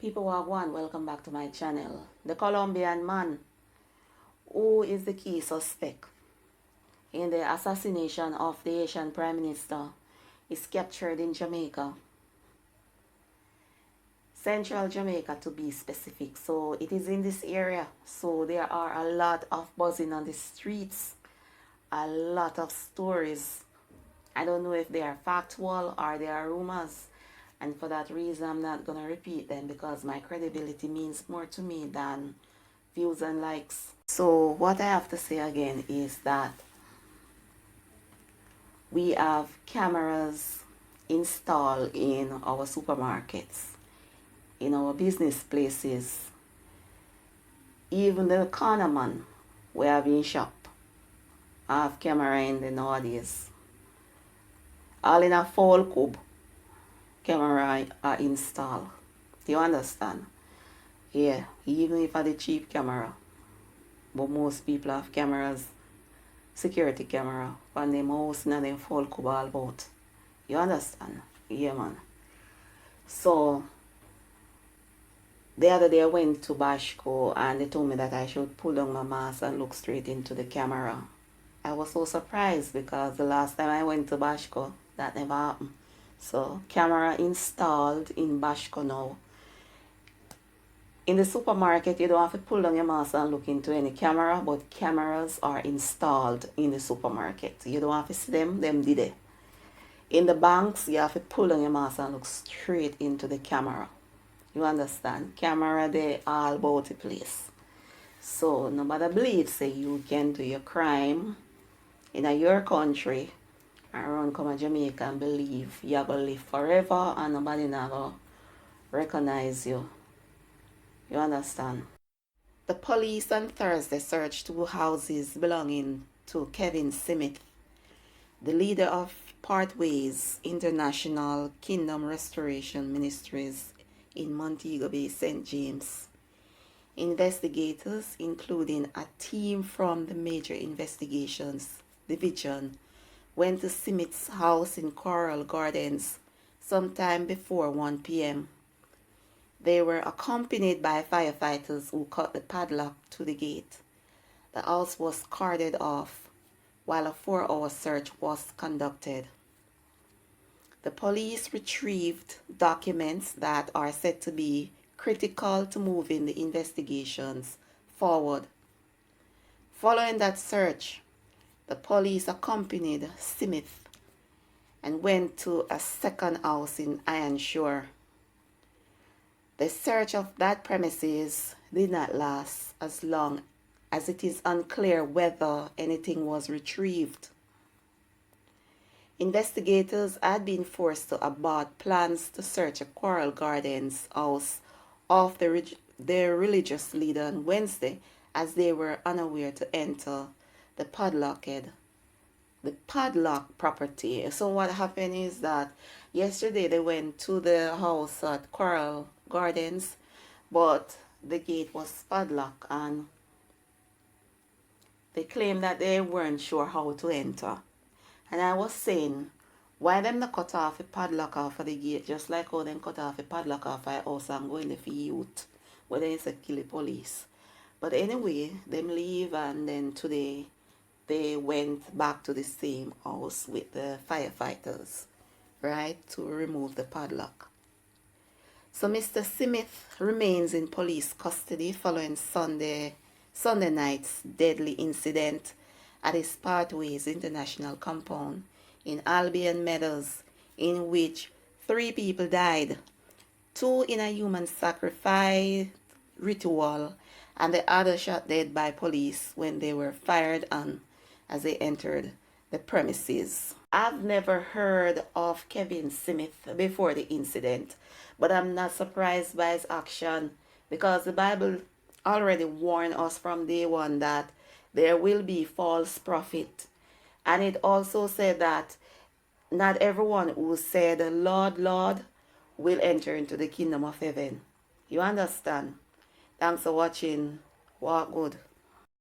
People Wagwan, welcome back to my channel. The Colombian man who is the key suspect in the assassination of the Haitian Prime Minister is captured in Jamaica. Central Jamaica to be specific. So it is in this area. So there are a lot of buzzing on the streets. A lot of stories. I don't know if they are factual or they are rumors. And for that reason, I'm not going to repeat them because my credibility means more to me than views and likes. So what I have to say again is that we have cameras installed in our supermarkets, in our business places, even the corner man we have in shop have camera in the nowadays. All in a full cube camera are installed. Do you understand? Yeah, even if it's a cheap camera. But most people have cameras, security camera, on them house and them full cube all about. You understand? Yeah, man. So the other day I went to Bashko and they told me that I should pull down my mask and look straight into the camera. I was so surprised because the last time I went to Bashko, that never happened. So camera installed in Bashko now. In the supermarket, you don't have to pull down your mask and look into any camera, but cameras are installed in the supermarket. You don't have to see them did it. In the banks, you have to pull down your mask and look straight into the camera. You understand? Camera, they all about the place. So nobody believes say you can do your crime in your country and run come to Jamaica and believe you're going to live forever and nobody not going to recognize you. You understand? The police on Thursday searched 2 houses belonging to Kevin Smith, the leader of Pathways International Kingdom Restoration Ministries in Montego Bay, St. James. Investigators, including a team from the Major Investigations Division, went to Smith's house in Coral Gardens sometime before 1 p.m. They were accompanied by firefighters who cut the padlock to the gate. The house was cordoned off while a 4-hour search was conducted. The police retrieved documents that are said to be critical to moving the investigations forward. Following that search, the police accompanied Smith and went to a second house in Ironshore. The search of that premises did not last as long as it is unclear whether anything was retrieved. Investigators had been forced to abort plans to search a Coral Gardens house of their religious leader on Wednesday as they were unaware to enter the padlock property. So what happened is that yesterday they went to the house at Coral Gardens, but the gate was padlocked and they claimed that they weren't sure how to enter. And I was saying, why them not cut off a padlock off of the gate, just like how them cut off a padlock off a house and go in the youth, where they say kill the police. But anyway, them leave and then today they went back to the same house with the firefighters, right, to remove the padlock. So Mr. Smith remains in police custody following Sunday night's deadly incident at his Pathways International compound in Albion Meadows, in which 3 people died, 2 in a human sacrifice ritual, and the other shot dead by police when they were fired on as they entered the premises. I've never heard of Kevin Smith before the incident, but I'm not surprised by his action because the Bible already warned us from day one that there will be false prophet. And it also said that not everyone who said, Lord, Lord, will enter into the kingdom of heaven. You understand? Thanks for watching. Walk good.